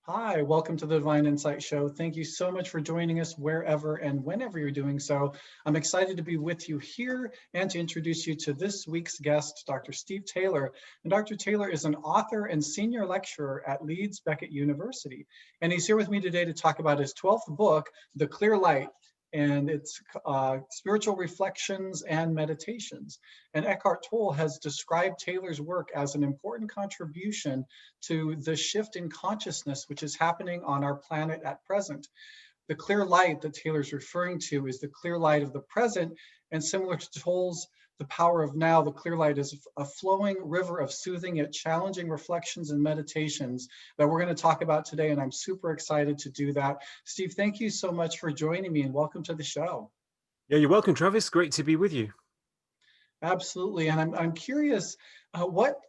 Hi, welcome to the Divine Insight Show. Thank you so much for joining us wherever and whenever you're doing so. I'm excited to be with you here and to introduce you to this week's guest, Dr. Steve Taylor. And Dr. Taylor is an author and senior lecturer at Leeds Beckett University. And he's here with me today to talk about his 12th book, The Clear Light, and its spiritual reflections and meditations. And Eckhart Tolle has described Taylor's work as an important contribution to the shift in consciousness which is happening on our planet at present. The clear light that Taylor's referring to is the clear light of the present, and similar to Tolle's The Power of Now, the clear light is a flowing river of soothing yet challenging reflections and meditations that we're going to talk about today, and I'm super excited to do that. Steve, thank you so much for joining me, and welcome to the show. Yeah, you're welcome, Travis. Great to be with you. Absolutely, and I'm curious, what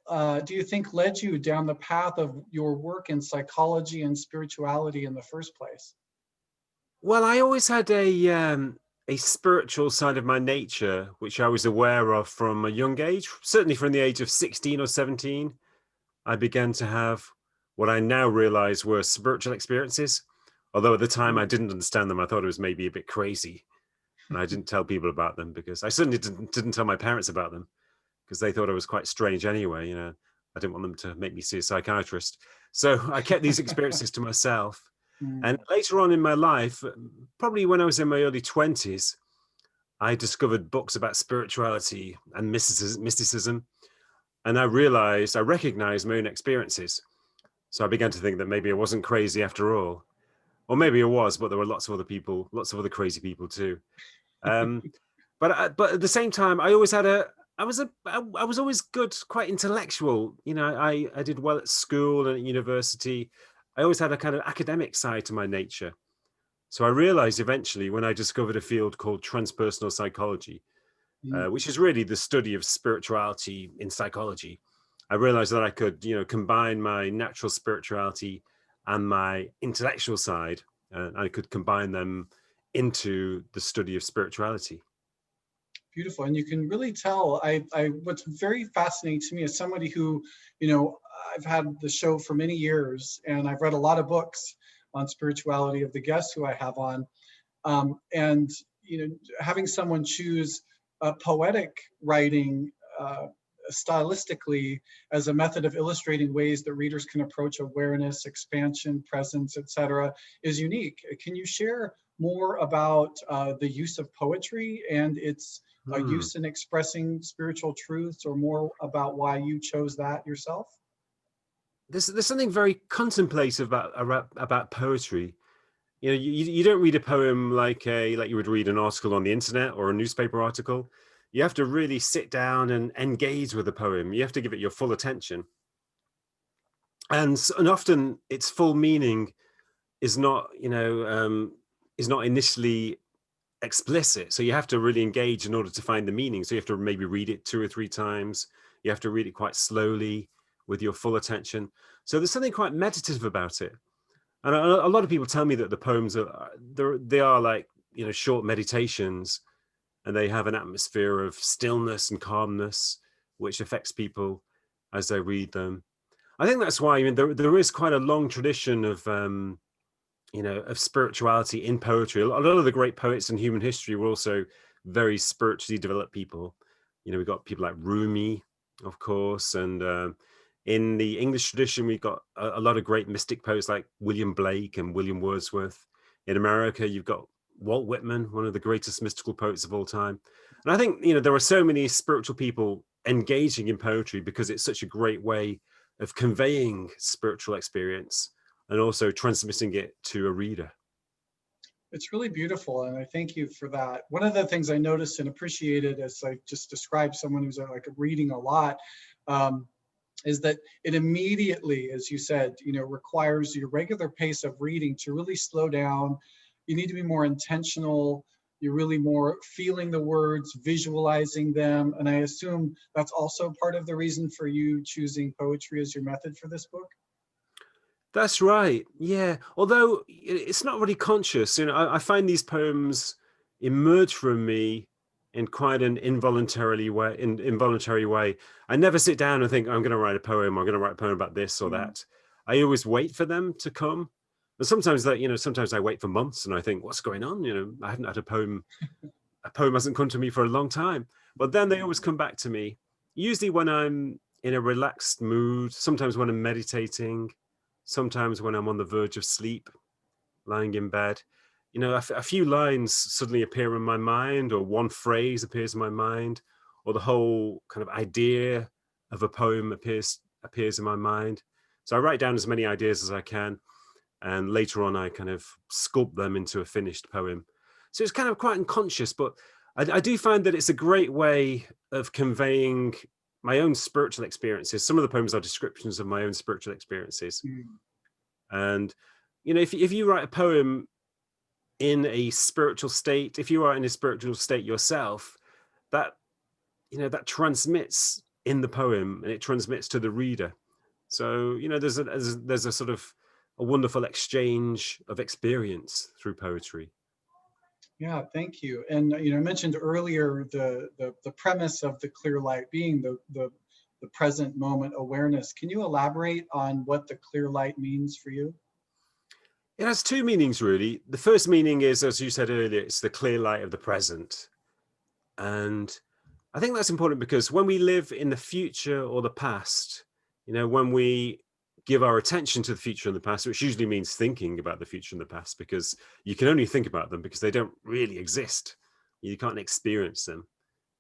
do you think led you down the path of your work in psychology and spirituality in the first place? Well, I always had a spiritual side of my nature, which I was aware of from a young age. Certainly from the age of 16 or 17, I began to have what I now realize were spiritual experiences. Although at the time I didn't understand them, I thought it was maybe a bit crazy. And I didn't tell people about them because I certainly didn't tell my parents about them because they thought I was quite strange anyway. You know, I didn't want them to make me see a psychiatrist. So I kept these experiences to myself. And later on in my life, probably when I was in my early 20s, I discovered books about spirituality and mysticism. And I recognized my own experiences. So I began to think that maybe I wasn't crazy after all. Or maybe I was, but there were lots of other people, lots of other crazy people too. But at the same time, I was always good, quite intellectual. You know, I did well at school and at university. I always had a kind of academic side to my nature. So I realized eventually when I discovered a field called transpersonal psychology, which is really the study of spirituality in psychology, I realized that I could, combine my natural spirituality and my intellectual side, and I could combine them into the study of spirituality. Beautiful, and you can really tell. What's very fascinating to me as somebody who, I've had the show for many years, and I've read a lot of books on spirituality of the guests who I have on, and having someone choose poetic writing stylistically as a method of illustrating ways that readers can approach awareness, expansion, presence, etc., is unique. Can you share more about the use of poetry and its use in expressing spiritual truths, or more about why you chose that yourself? There's something very contemplative about poetry. You don't read a poem like you would read an article on the internet or a newspaper article. You have to really sit down and engage with the poem. You have to give it your full attention. And often its full meaning is not, is not initially explicit. So you have to really engage in order to find the meaning. So you have to maybe read it 2 or 3 times. You have to read it quite slowly with your full attention. So there's something quite meditative about it. And a lot of people tell me that the poems they are like, short meditations, and they have an atmosphere of stillness and calmness, which affects people as they read them. I think that's why, there is quite a long tradition of, of spirituality in poetry. A lot of the great poets in human history were also very spiritually developed people. We've got people like Rumi, of course, and in the English tradition, we've got a lot of great mystic poets like William Blake and William Wordsworth. In America, you've got Walt Whitman, one of the greatest mystical poets of all time. And I think, there are so many spiritual people engaging in poetry because it's such a great way of conveying spiritual experience and also transmitting it to a reader. It's really beautiful, and I thank you for that. One of the things I noticed and appreciated as I just described someone who's like reading a lot, is that it immediately, as you said, requires your regular pace of reading to really slow down. You need to be more intentional. You're really more feeling the words, visualizing them. And I assume that's also part of the reason for you choosing poetry as your method for this book? That's right. Yeah. Although it's not really conscious. I find these poems emerge from me in quite an involuntary way. I never sit down and think, I'm going to write a poem. I'm going to write a poem about this or that. I always wait for them to come. And sometimes sometimes I wait for months and I think, what's going on? I haven't had a poem hasn't come to me for a long time. But then they always come back to me, usually when I'm in a relaxed mood, sometimes when I'm meditating, sometimes when I'm on the verge of sleep, lying in bed. A few lines suddenly appear in my mind, or one phrase appears in my mind, or the whole kind of idea of a poem appears in my mind. So I write down as many ideas as I can, and later on I kind of sculpt them into a finished poem. So it's kind of quite unconscious, but I do find that it's a great way of conveying my own spiritual experiences. Some of the poems are descriptions of my own spiritual experiences. And if you write a poem in a spiritual state, if you are in a spiritual state yourself, that transmits in the poem, and it transmits to the reader. So there's a sort of a wonderful exchange of experience through poetry. Yeah, thank you. And I mentioned earlier the premise of the clear light being the present moment awareness. Can you elaborate on what the clear light means for you? It has two meanings, really. The first meaning is, as you said earlier, it's the clear light of the present. And I think that's important because when we live in the future or the past, when we give our attention to the future and the past, which usually means thinking about the future and the past, because you can only think about them because they don't really exist. You can't experience them.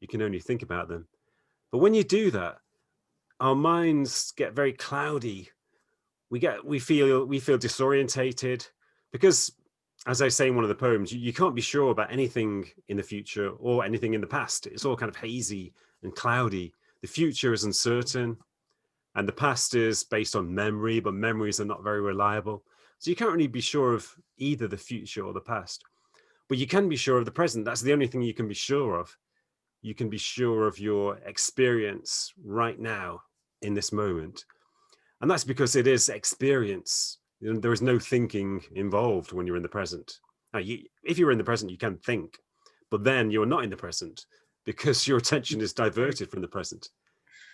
You can only think about them. But when you do that, our minds get very cloudy. We feel disorientated because, as I say in one of the poems, you can't be sure about anything in the future or anything in the past. It's all kind of hazy and cloudy. The future is uncertain, and the past is based on memory, but memories are not very reliable. So you can't really be sure of either the future or the past. But you can be sure of the present. That's the only thing you can be sure of. You can be sure of your experience right now in this moment. And that's because it is experience. There is no thinking involved when you're in the present. Now, if you're in the present, you can think, but then you're not in the present because your attention is diverted from the present.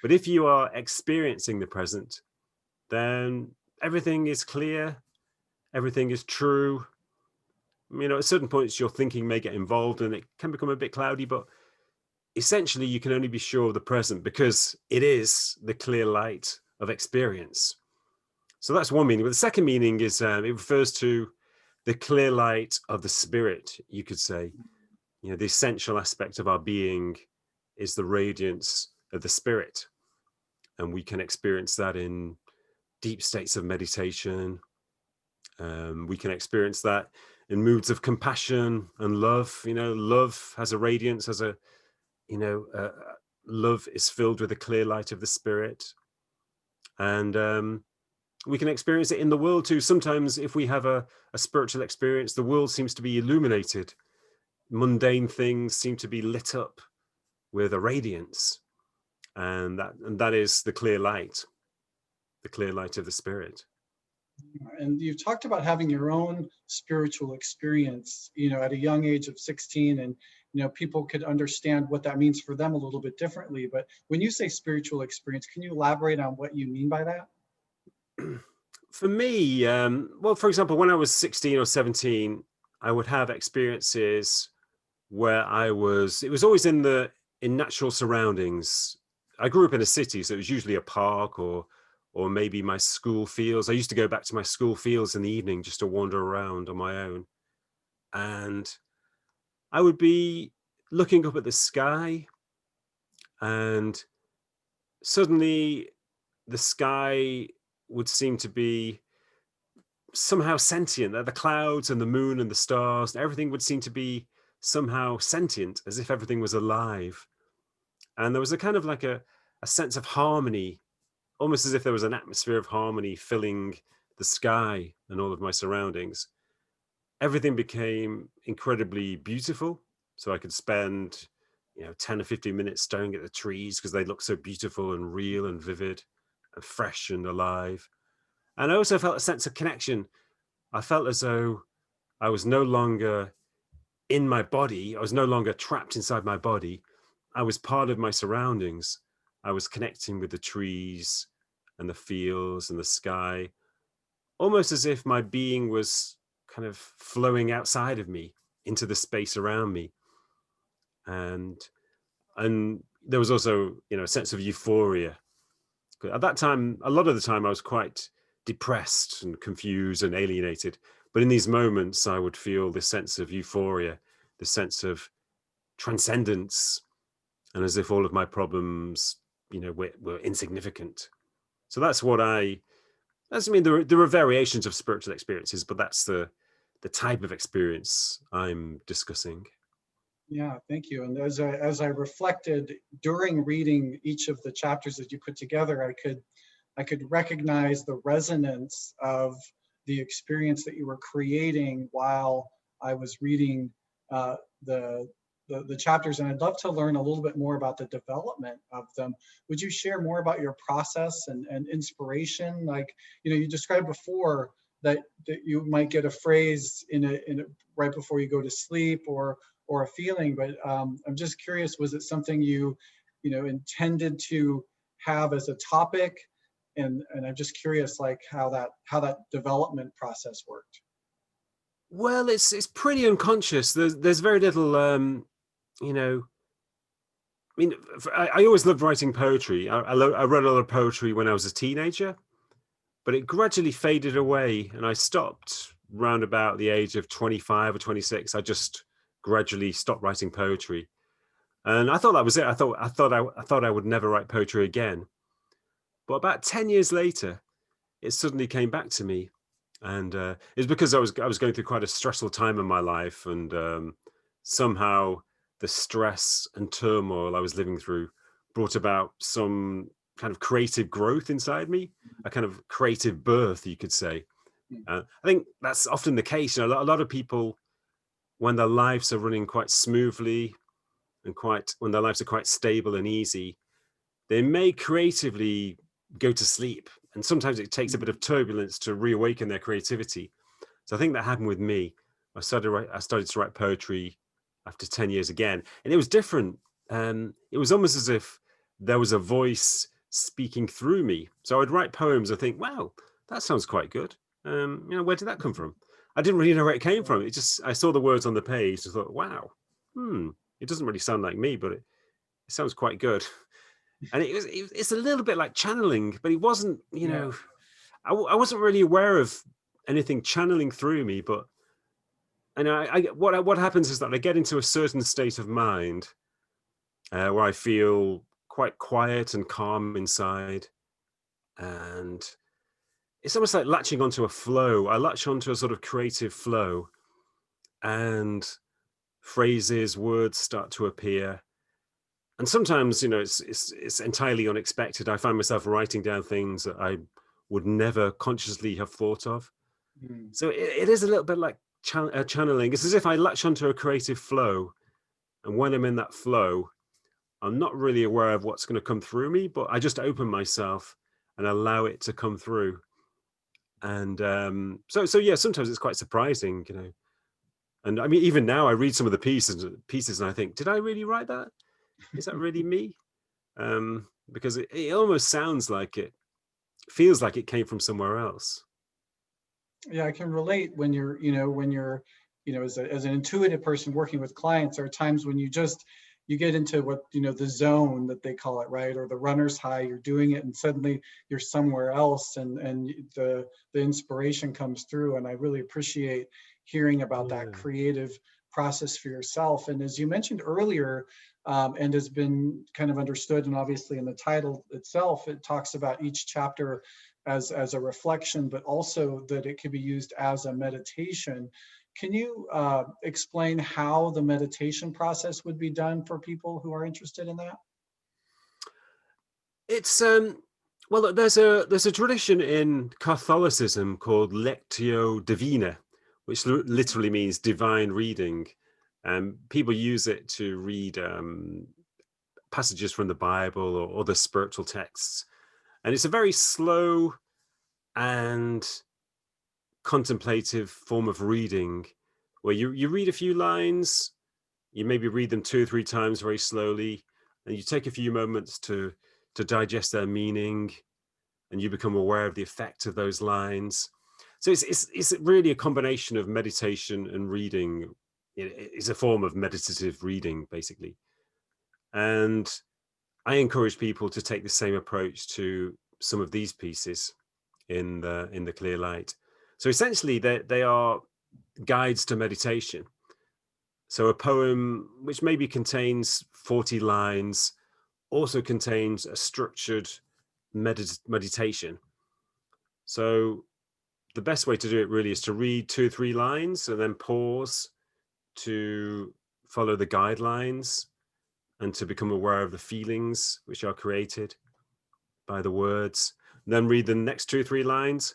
But if you are experiencing the present, then everything is clear, everything is true. At certain points, your thinking may get involved and it can become a bit cloudy, but essentially you can only be sure of the present because it is the clear light of experience. So that's one meaning. But the second meaning is it refers to the clear light of the spirit, you could say. The essential aspect of our being is the radiance of the spirit. And we can experience that in deep states of meditation. We can experience that in moods of compassion and love. Love has a radiance, love is filled with the clear light of the spirit. And we can experience it in the world too. Sometimes if we have a spiritual experience, the world seems to be illuminated. Mundane things seem to be lit up with a radiance. And that is the clear light of the spirit. And you've talked about having your own spiritual experience, at a young age of 16, and people could understand what that means for them a little bit differently. But when you say spiritual experience, can you elaborate on what you mean by that? For me, well, for example, when I was 16 or 17, I would have experiences where it was always in natural surroundings. I grew up in a city, so it was usually a park or maybe my school fields. I used to go back to my school fields in the evening just to wander around on my own. And I would be looking up at the sky, and suddenly the sky would seem to be somehow sentient. The clouds and the moon and the stars, everything would seem to be somehow sentient, as if everything was alive. And there was a kind of like a sense of harmony, almost as if there was an atmosphere of harmony filling the sky and all of my surroundings. Everything became incredibly beautiful. So I could spend 10 or 15 minutes staring at the trees because they look so beautiful and real and vivid and fresh and alive. And I also felt a sense of connection. I felt as though I was no longer in my body. I was no longer trapped inside my body. I was part of my surroundings. I was connecting with the trees and the fields and the sky, almost as if my being was kind of flowing outside of me into the space around me. And there was also, a sense of euphoria. At that time, a lot of the time I was quite depressed and confused and alienated. But in these moments, I would feel this sense of euphoria, this sense of transcendence, and as if all of my problems, were insignificant. So that's there are variations of spiritual experiences, but that's the type of experience I'm discussing. Yeah, thank you. And as I reflected during reading each of the chapters that you put together, I could recognize the resonance of the experience that you were creating while I was reading the chapters. And I'd love to learn a little bit more about the development of them. Would you share more about your process and inspiration? Like, you described before that you might get a phrase in a right before you go to sleep or a feeling, but I'm just curious, was it something you intended to have as a topic? And I'm just curious, like how that development process worked. Well, it's pretty unconscious. There's very little, I always loved writing poetry. I wrote a lot of poetry when I was a teenager, but it gradually faded away, and I stopped round about the age of 25 or 26. I just gradually stopped writing poetry, and I thought that was it. I thought I would never write poetry again. But about 10 years later, it suddenly came back to me, and it's because I was going through quite a stressful time in my life, and somehow the stress and turmoil I was living through brought about some kind of creative growth inside me, a kind of creative birth, you could say. I think that's often the case. A lot of people, when their lives are running quite smoothly and when their lives are quite stable and easy, they may creatively go to sleep. And sometimes it takes a bit of turbulence to reawaken their creativity. So I think that happened with me. I started to write poetry after 10 years again, and it was different. It was almost as if there was a voice speaking through me. So I would write poems and think, wow, that sounds quite good. Where did that come from? I didn't really know where it came from. I saw the words on the page and thought, wow, it doesn't really sound like me, but it sounds quite good. And it's a little bit like channeling, but it wasn't, I wasn't really aware of anything channeling through me, but what happens is that I get into a certain state of mind where I feel quite quiet and calm inside, and it's almost like latching onto a flow. I latch onto a sort of creative flow, and phrases, words start to appear. And sometimes, it's entirely unexpected. I find myself writing down things that I would never consciously have thought of. So it is a little bit like channeling. It's as if I latch onto a creative flow, and when I'm in that flow, I'm not really aware of what's going to come through me, but I just open myself and allow it to come through. And so yeah, sometimes it's quite surprising, And I mean, even now I read some of the pieces and I think, did I really write that? Is that really me? Because it almost sounds like it feels like it came from somewhere else. Yeah, I can relate when you're as an intuitive person working with clients. There are times when you get into what the zone that they call it, right, or the runner's high. You're doing it and suddenly you're somewhere else, and the inspiration comes through. And I really appreciate hearing about that creative process for yourself. And as you mentioned earlier, and has been kind of understood, and obviously in the title itself, it talks about each chapter as a reflection, but also that it could be used as a meditation. Can you explain how the meditation process would be done for people who are interested in that? It's well, there's a tradition in Catholicism called Lectio Divina, which literally means divine reading. People use it to read passages from the Bible or other spiritual texts. And it's a very slow and contemplative form of reading where you read a few lines, you maybe read them 2 or 3 times very slowly, and you take a few moments to digest their meaning, and you become aware of the effect of those lines. So it's really a combination of meditation and reading. It's a form of meditative reading, basically. And I encourage people to take the same approach to some of these pieces in the clear light. So essentially, they are guides to meditation. So a poem which maybe contains 40 lines also contains a structured meditation. So the best way to do it really is to read 2 or 3 lines and then pause to follow the guidelines and to become aware of the feelings which are created by the words, and then read the next 2 or 3 lines.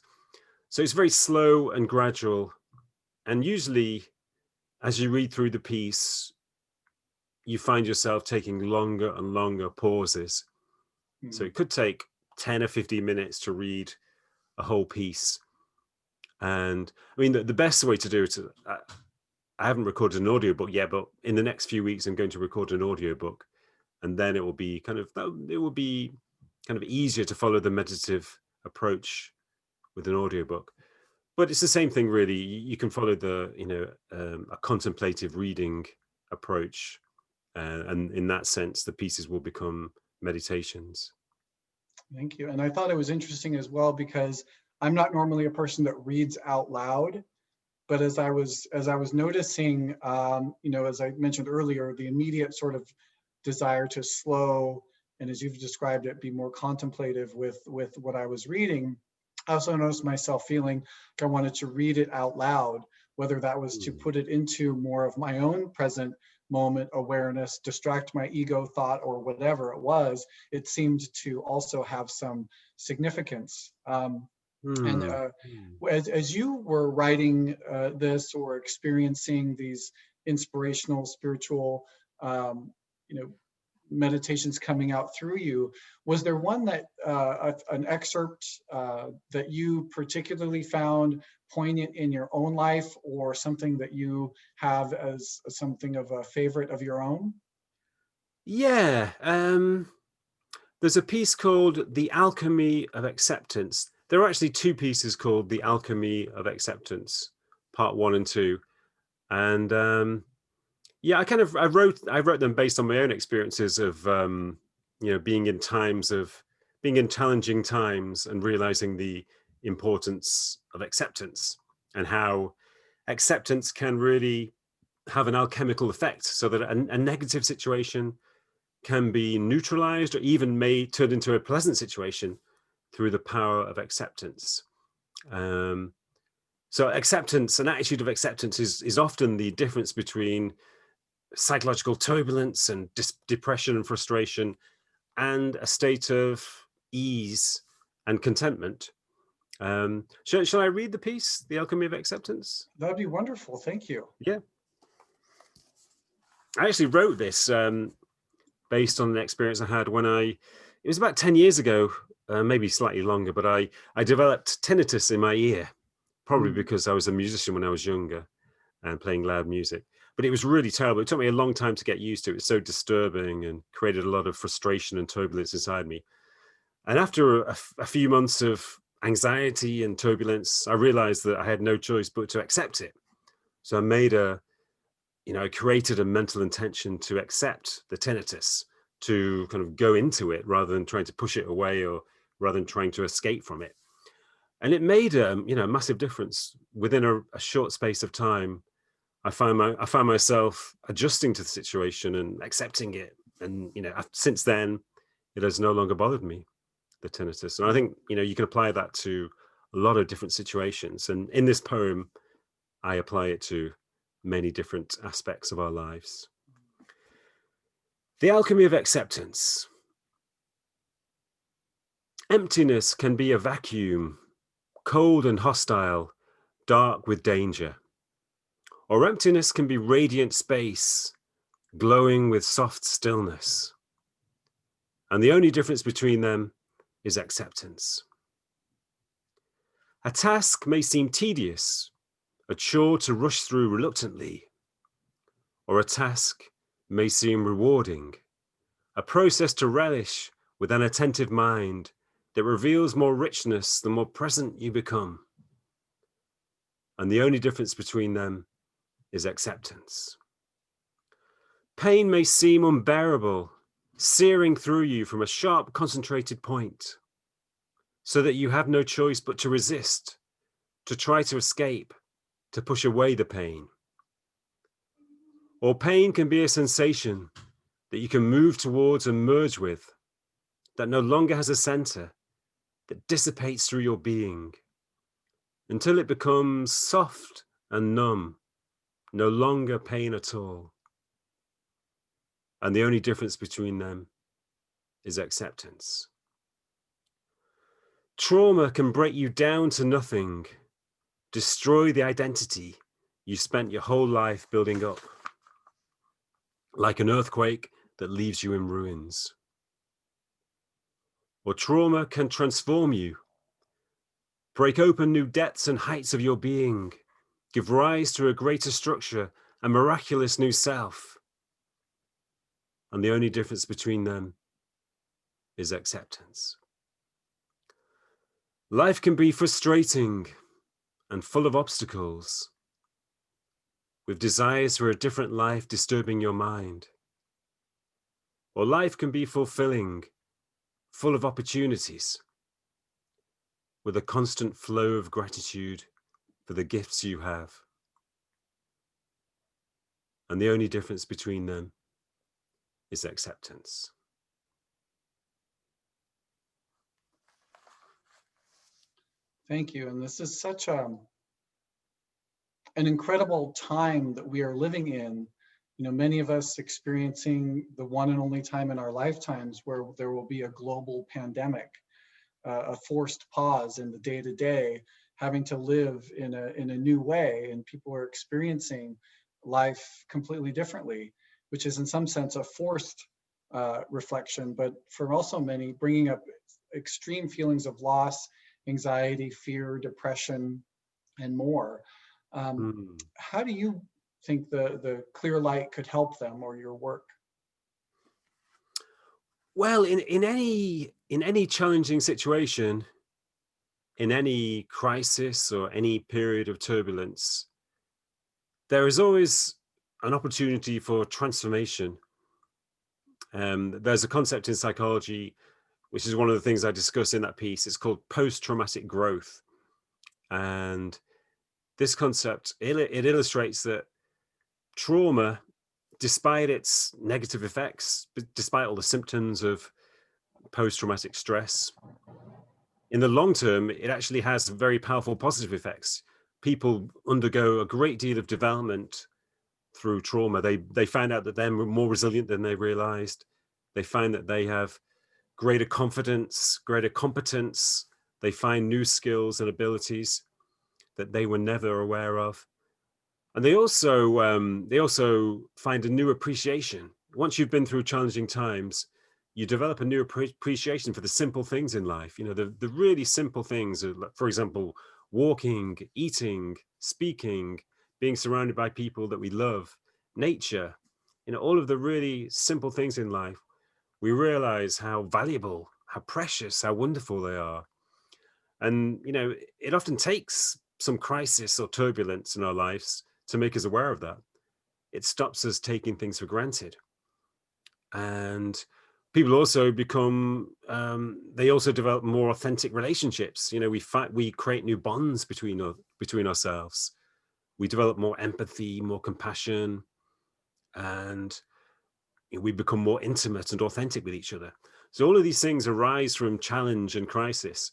So it's very slow and gradual. And usually, as you read through the piece, you find yourself taking longer and longer pauses. So it could take 10 or 15 minutes to read a whole piece. And I mean, the best way to do it, I haven't recorded an audiobook yet, but in the next few weeks, I'm going to record an audiobook. And then it will be kind of easier to follow the meditative approach with an audiobook. But it's the same thing, really. You can follow a contemplative reading approach. And in that sense, the pieces will become meditations. Thank you. And I thought it was interesting as well, because I'm not normally a person that reads out loud, but as I was noticing, as I mentioned earlier, the immediate sort of desire to slow, and as you've described it, be more contemplative with what I was reading. I also noticed myself feeling like I wanted to read it out loud, whether that was to put it into more of my own present moment awareness, distract my ego thought, or whatever it was. It seemed to also have some significance. And as you were writing this or experiencing these inspirational, spiritual, meditations coming out through you, was there one that an excerpt that you particularly found poignant in your own life, or something that you have as something of a favorite of your own? Yeah, there's a piece called The Alchemy of Acceptance. There are actually 2 pieces called The Alchemy of Acceptance, part 1 and 2. And yeah, I wrote them based on my own experiences of being in challenging times and realizing the importance of acceptance, and how acceptance can really have an alchemical effect, so that a negative situation can be neutralized or even turned into a pleasant situation through the power of acceptance. So acceptance, an attitude of acceptance, is often the difference between psychological turbulence and depression and frustration and a state of ease and contentment. Shall I read the piece, The Alchemy of Acceptance? That'd be wonderful. Thank you. Yeah. I actually wrote this based on an experience I had it was about 10 years ago, maybe slightly longer, but I developed tinnitus in my ear, probably because I was a musician when I was younger and playing loud music. But it was really terrible. It took me a long time to get used to it. It was so disturbing and created a lot of frustration and turbulence inside me. And after a few months of anxiety and turbulence, I realized that I had no choice but to accept it. So I created a mental intention to accept the tinnitus, to kind of go into it rather than trying to push it away, or rather than trying to escape from it. And it made a massive difference. Within a short space of time, I found myself adjusting to the situation and accepting it. And since then, it has no longer bothered me, the tinnitus. And I think you can apply that to a lot of different situations. And in this poem, I apply it to many different aspects of our lives. The Alchemy of Acceptance. Emptiness can be a vacuum, cold and hostile, dark with danger. Or emptiness can be radiant space, glowing with soft stillness. And the only difference between them is acceptance. A task may seem tedious, a chore to rush through reluctantly, or a task may seem rewarding, a process to relish with an attentive mind that reveals more richness the more present you become. And the only difference between them is acceptance. Pain may seem unbearable, searing through you from a sharp, concentrated point, so that you have no choice but to resist, to try to escape, to push away the pain. Or pain can be a sensation that you can move towards and merge with, that no longer has a center, that dissipates through your being, until it becomes soft and numb, no longer pain at all. And the only difference between them is acceptance. Trauma can break you down to nothing, destroy the identity you spent your whole life building up, like an earthquake that leaves you in ruins. Or trauma can transform you, break open new depths and heights of your being, give rise to a greater structure, a miraculous new self. And the only difference between them is acceptance. Life can be frustrating and full of obstacles, with desires for a different life disturbing your mind. Or life can be fulfilling, full of opportunities, with a constant flow of gratitude for the gifts you have. And the only difference between them is acceptance. Thank you. And this is such an incredible time that we are living in. You know, many of us experiencing the one and only time in our lifetimes where there will be a global pandemic, a forced pause in the day-to-day, having to live in a new way, and people are experiencing life completely differently, which is in some sense a forced reflection, but for also many bringing up extreme feelings of loss, anxiety, fear, depression, and more. How do you think the clear light could help them, or your work? Well, in any challenging situation, in any crisis or any period of turbulence, there is always an opportunity for transformation. There's a concept in psychology, which is one of the things I discuss in that piece. It's called post-traumatic growth. And this concept, it illustrates that trauma, despite its negative effects, despite all the symptoms of post-traumatic stress, in the long term, it actually has very powerful positive effects. People undergo a great deal of development through trauma. They find out that they're more resilient than they realized. They find that they have greater confidence, greater competence. They find new skills and abilities that they were never aware of. And they also find a new appreciation. Once you've been through challenging times, you develop a new appreciation for the simple things in life. You know, the really simple things, for example, walking, eating, speaking, being surrounded by people that we love, nature, you know, all of the really simple things in life. We realize how valuable, how precious, how wonderful they are. And, you know, it often takes some crisis or turbulence in our lives to make us aware of that. It stops us taking things for granted. And people also become, they also develop more authentic relationships. You know, we create new bonds between ourselves. We develop more empathy, more compassion, and we become more intimate and authentic with each other. So all of these things arise from challenge and crisis.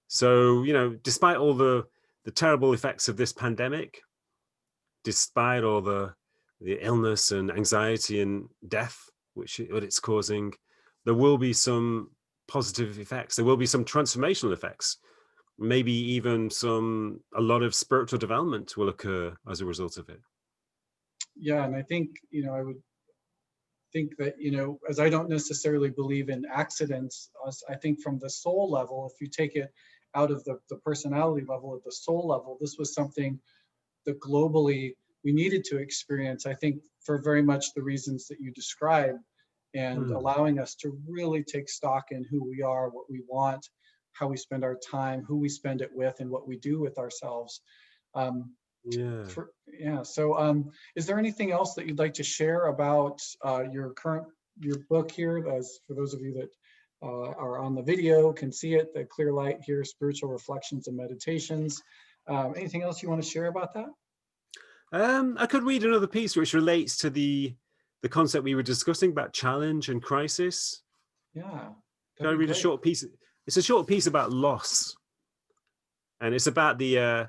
So, you know, despite all the terrible effects of this pandemic, despite all the illness and anxiety and death which it's causing, there will be some positive effects. There will be some transformational effects. Maybe even a lot of spiritual development will occur as a result of it. Yeah, and I think, you know, I would think that, you know, as I don't necessarily believe in accidents, I think from the soul level, if you take it out of the personality level, at the soul level, this was something that globally we needed to experience, I think, for very much the reasons that you described, and allowing us to really take stock in who we are, what we want, how we spend our time, who we spend it with, and what we do with ourselves. Yeah. So is there anything else that you'd like to share about your book here, as for those of you that are on the video can see it, the clear light here, spiritual reflections and meditations. Anything else you want to share about that? I could read another piece which relates to the concept we were discussing about challenge and crisis. Yeah. Can I read a short piece? It's a short piece about loss, and it's about the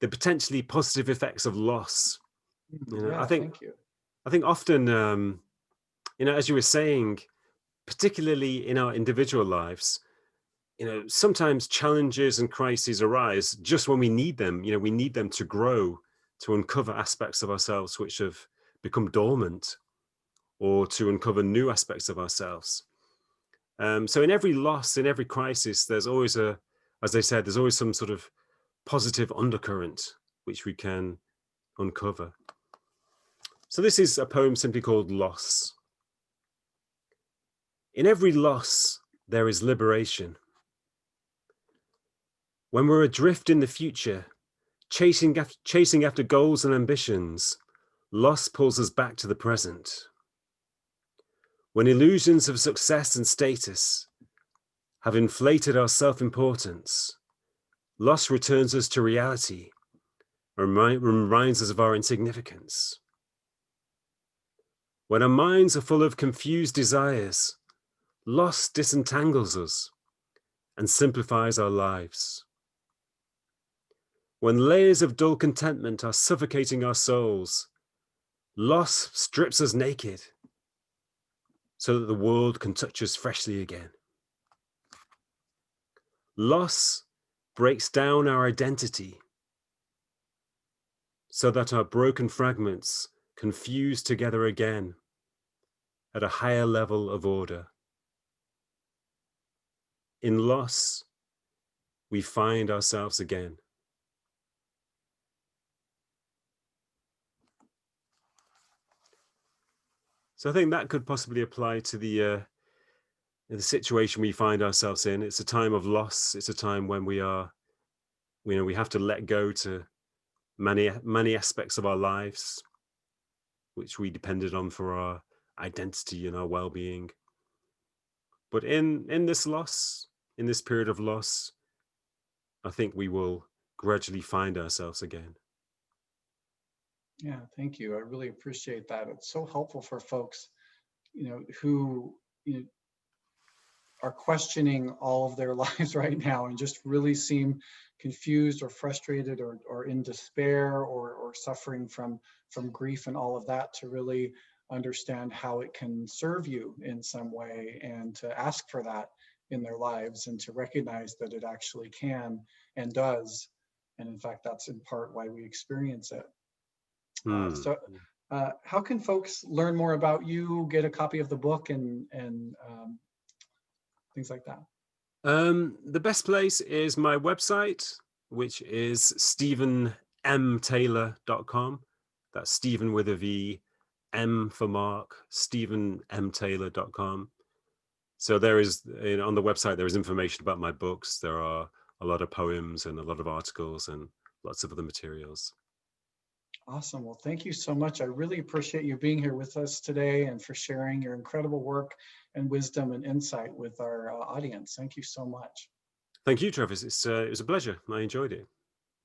potentially positive effects of loss. Thank you. I think often, as you were saying, particularly in our individual lives, sometimes challenges and crises arise just when we need them. We need them to grow, to uncover aspects of ourselves which have become dormant, or to uncover new aspects of ourselves. So in every loss, in every crisis, there's always as they said, there's always some sort of positive undercurrent which we can uncover. So this is a poem simply called Loss. In every loss, there is liberation. When we're adrift in the future, chasing after goals and ambitions, loss pulls us back to the present. When illusions of success and status have inflated our self-importance, loss returns us to reality, reminds us of our insignificance. When our minds are full of confused desires, loss disentangles us and simplifies our lives. When layers of dull contentment are suffocating our souls, loss strips us naked so that the world can touch us freshly again. Loss breaks down our identity so that our broken fragments can fuse together again at a higher level of order. In loss, we find ourselves again. So I think that could possibly apply to the situation we find ourselves in. It's a time of loss. It's a time when we have to let go to many aspects of our lives, which we depended on for our identity and our well-being. But in this loss, in this period of loss, I think we will gradually find ourselves again. Yeah, thank you. I really appreciate that. It's so helpful for folks, who are questioning all of their lives right now and just really seem confused or frustrated or in despair or suffering from grief and all of that, to really understand how it can serve you in some way, and to ask for that in their lives, and to recognize that it actually can and does. And in fact, that's in part why we experience it. How can folks learn more about you, get a copy of the book, and things like that? The best place is my website, which is stephenmtaylor.com. That's Stephen with a V, M for Mark, stephenmtaylor.com. So there is, on the website, there is information about my books. There are a lot of poems and a lot of articles and lots of other materials. Awesome. Well, thank you so much. I really appreciate you being here with us today, and for sharing your incredible work and wisdom and insight with our audience. Thank you so much. Thank you, Travis. It was a pleasure. I enjoyed it.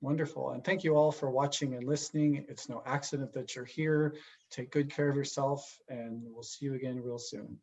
Wonderful. And thank you all for watching and listening. It's no accident that you're here. Take good care of yourself, and we'll see you again real soon.